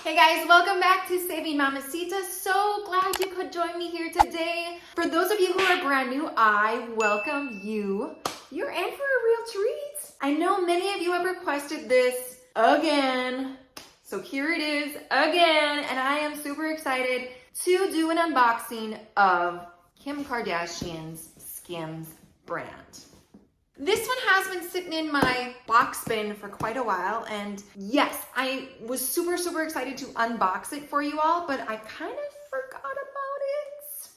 Hey guys, welcome back to Saving Mamacita. So glad you could join me here today. For those of you who are brand new, I welcome you. You're in for a real treat. I know many of you have requested this again. So here it is again, and I am super excited to do an unboxing of Kim Kardashian's Skims brand. This one has been sitting in my box bin for quite a while, and yes, I was super excited to unbox it for you all, but I kind of forgot about it.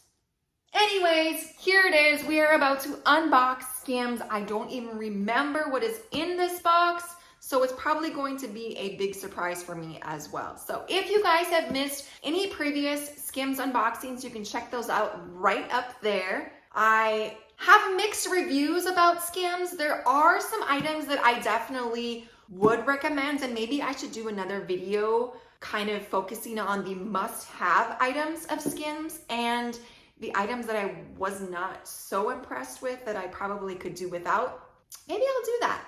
Anyways, here it is. We are about to unbox Skims. I don't even remember what is in this box, so it's probably going to be a big surprise for me as well. So if you guys have missed any previous Skims unboxings, you can check those out right up there. I have mixed reviews about Skims. There are some items that I definitely would recommend, and maybe I should do another video kind of focusing on the must-have items of Skims and the items that I was not so impressed with that I probably could do without. Maybe I'll do that.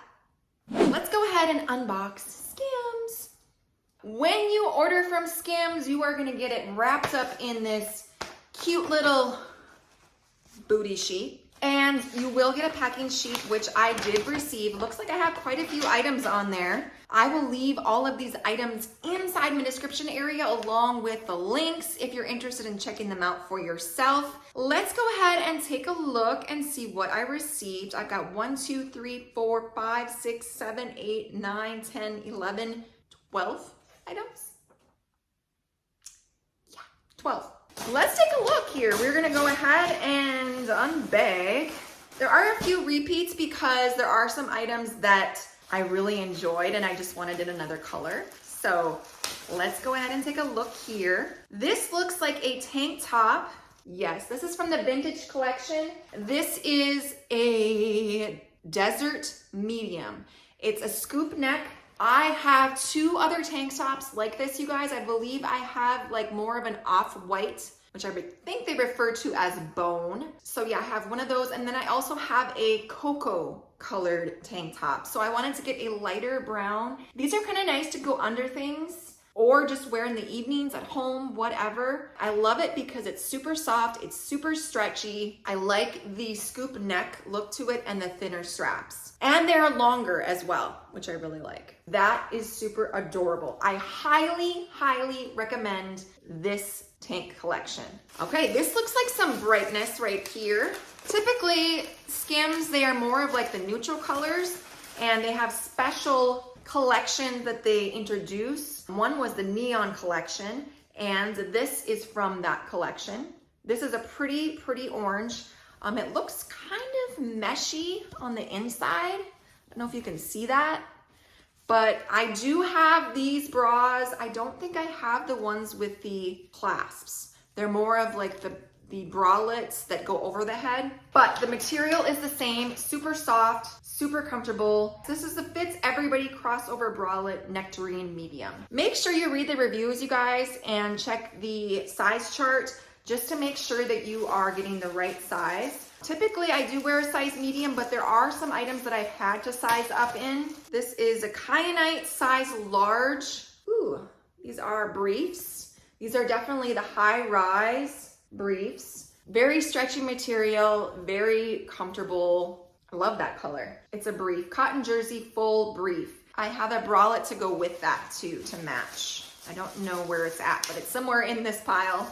Let's go ahead and unbox Skims. When you order from Skims, you are gonna get it wrapped up in this cute little booty sheet. And you will get a packing sheet, which I did receive. Looks like I have quite a few items on there. I will leave all of these items inside my description area along with the links if you're interested in checking them out for yourself. Let's go ahead and take a look and see what I received. I've got 1, 2, 3, 4, 5, 6, 7, 8, 9, 10, 11, 12 items. Yeah, 12. Let's take a look here. We're gonna go ahead and unbag. There are a few repeats because there are some items that I really enjoyed and I just wanted in another color. So let's go ahead and take a look here. This looks like a tank top. Yes, this is from the vintage collection. This is a desert medium. It's a scoop neck. I have 2 other tank tops like this, you guys. I believe I have like more of an off-white, which I think they refer to as bone. So yeah, I have one of those. And then I also have a cocoa colored tank top. So I wanted to get a lighter brown. These are kind of nice to go under things or just wear in the evenings at home, whatever. I love it because it's super soft, it's super stretchy. I like the scoop neck look to it and the thinner straps. And they're longer as well, which I really like. That is super adorable. I highly recommend this tank collection. Okay, this looks like some brightness right here. Typically, Skims, they are more of like the neutral colors, and they have special collections that they introduce. One was the neon collection, and this is from that collection. This is a pretty orange. It looks kind of meshy on the inside. I don't know if you can see that, but I do have these bras. I don't think I have the ones with the clasps. They're more of like the bralettes that go over the head, but the material is the same, super soft, super comfortable. This is the Fits Everybody crossover bralette nectarine medium. Make sure you read the reviews, you guys, and check the size chart just to make sure that you are getting the right size. Typically, I do wear a size medium, but there are some items that I've had to size up in. This is a KYANITE size large. Ooh, these are briefs. These are definitely the high-rise briefs. Very stretchy material, very comfortable. I love that color. It's a brief, cotton jersey, full brief. I have a bralette to go with that too, to match. I don't know where it's at, but it's somewhere in this pile.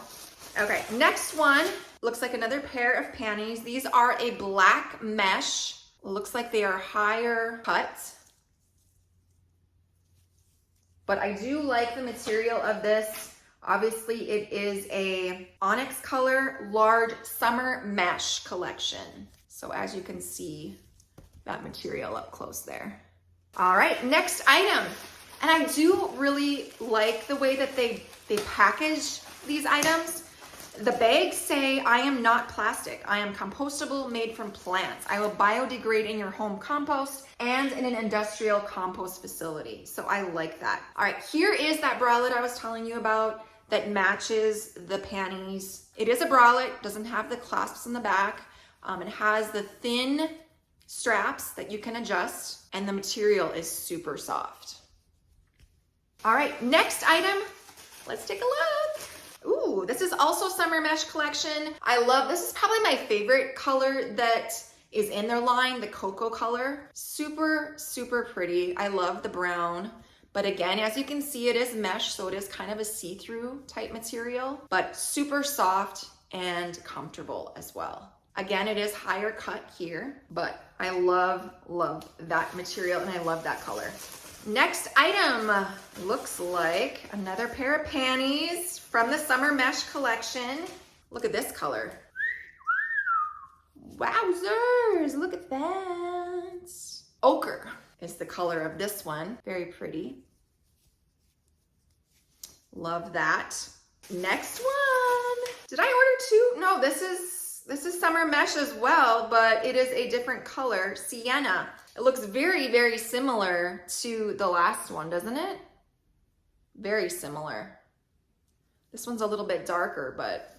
Okay, next one looks like another pair of panties. These are a black mesh. Looks like they are higher cut. But I do like the material of this. Obviously, it is a onyx color, large summer mesh collection. So as you can see, that material up close there. All right, next item. And I do really like the way that they package these items. The bags say, I am not plastic. I am compostable, made from plants. I will biodegrade in your home compost and in an industrial compost facility. So I like that. All right, here is that bralette I was telling you about that matches the panties. It is a bralette, doesn't have the clasps in the back. It has the thin straps that you can adjust, and the material is super soft. All right, next item Let's take a look. Ooh, this is also summer mesh collection. I love, this is probably my favorite color that is in their line, the cocoa color. Super, super pretty. I love the brown. But again, as you can see, it is mesh, so it is kind of a see-through type material, but super soft and comfortable as well. Again, it is higher cut here, but I love that material and I love that color. Next item looks like another pair of panties from the summer mesh collection. Look at this color. Wowzers, look at that. Ochre is the color of this one. Very pretty. Love that. Next one. Did I order two? No, this is summer mesh as well, but it is a different color, Sienna. It looks very, very similar to the last one, doesn't it? Very similar. This one's a little bit darker, but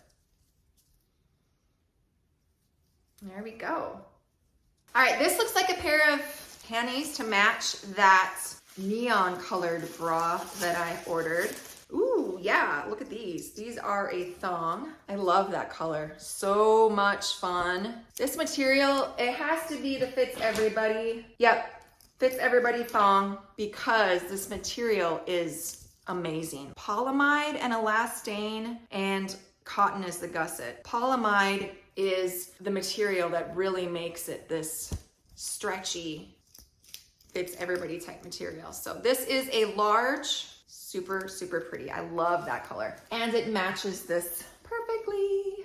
there we go. All right, this looks like a pair of panties to match that neon colored bra that I ordered. Ooh, yeah, look at these. These are a thong. I love that color. So much fun. This material, it has to be the fits everybody. Yep, fits everybody thong because this material is amazing. Polyamide and elastane and cotton is the gusset. Polyamide is the material that really makes it this stretchy, fits everybody type material. So this is a large. Super, super pretty. I love that color. And it matches this perfectly.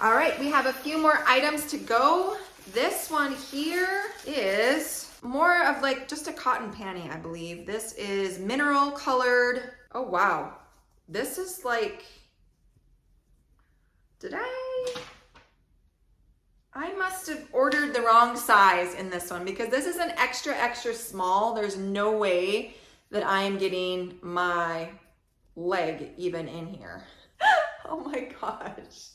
All right, we have a few more items to go. This one here is more of like just a cotton panty, I believe. This is mineral colored. Oh, wow. This is like, I must have ordered the wrong size in this one because this is an extra, extra small. There's no way that I am getting my leg even in here. Oh my gosh.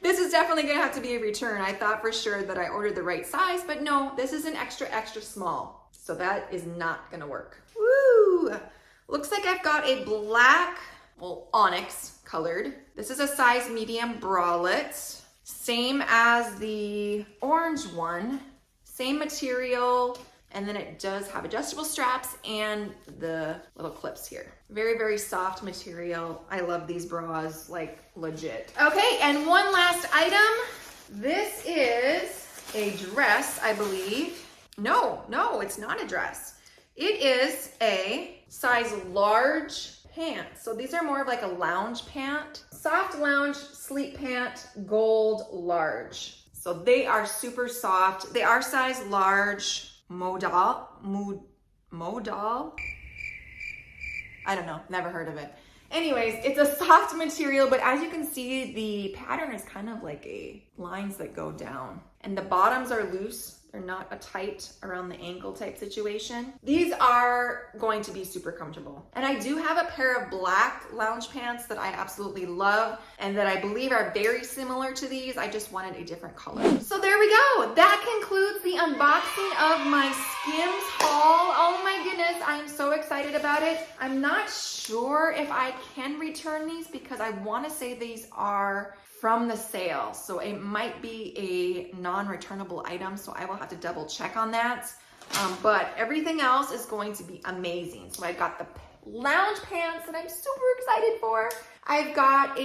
This is definitely gonna have to be a return. I thought for sure that I ordered the right size, but no, this is an extra, extra small. So that is not gonna work. Woo! Looks like I've got a black, well, onyx colored. This is a size medium bralette. Same as the orange one, same material. And then it does have adjustable straps and the little clips here. Very, very soft material. I love these bras, like legit. Okay, and one last item. This is a dress, I believe. No, it's not a dress. It is a size large pant. So these are more of like a lounge pant. Soft lounge, sleep pant, gold, large. So they are super soft. They are size large. Modal? I don't know, never heard of it. Anyways, it's a soft material, but as you can see, the pattern is kind of like lines that go down. And the bottoms are loose. They're not a tight around the ankle type situation. These are going to be super comfortable. And I do have a pair of black lounge pants that I absolutely love and that I believe are very similar to these. I just wanted a different color. So there we go. That concludes the unboxing of my Skims haul. Oh my goodness, I am so excited about it. I'm not sure if I can return these because I want to say these are from the sale. So it might be a non-returnable item. So I will have to double check on that. But everything else is going to be amazing. So I've got the lounge pants that I'm super excited for. I've got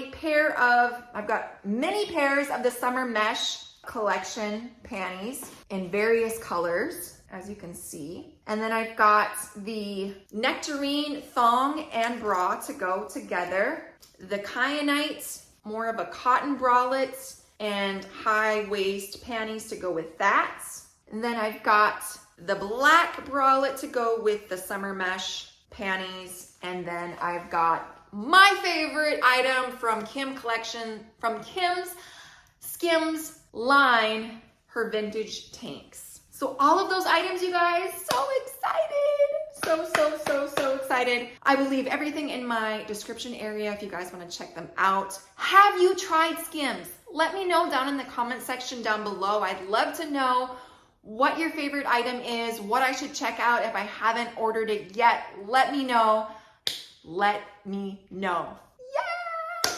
many pairs of the summer mesh collection panties in various colors, as you can see. And then I've got the NECTARINE thong and bra to go together. The KYANITE, more of a cotton bralette and high waist panties to go with that. And then I've got the black bralette to go with the summer mesh panties. And then I've got my favorite item from Kim's Skims line, her vintage tanks. So all of those items, you guys, so excited. So excited. I will leave everything in my description area if you guys want to check them out. Have you tried Skims? Let me know down in the comment section down below. I'd love to know what your favorite item is, what I should check out if I haven't ordered it yet. Let me know. let me know. Yeah!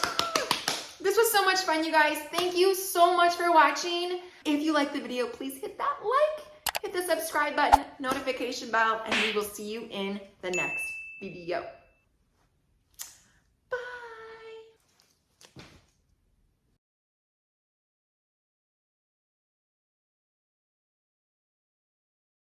This was so much fun, you guys. Thank you so much for watching. If you liked the video, please hit that like, hit the subscribe button, notification bell, and we will see you in the next video.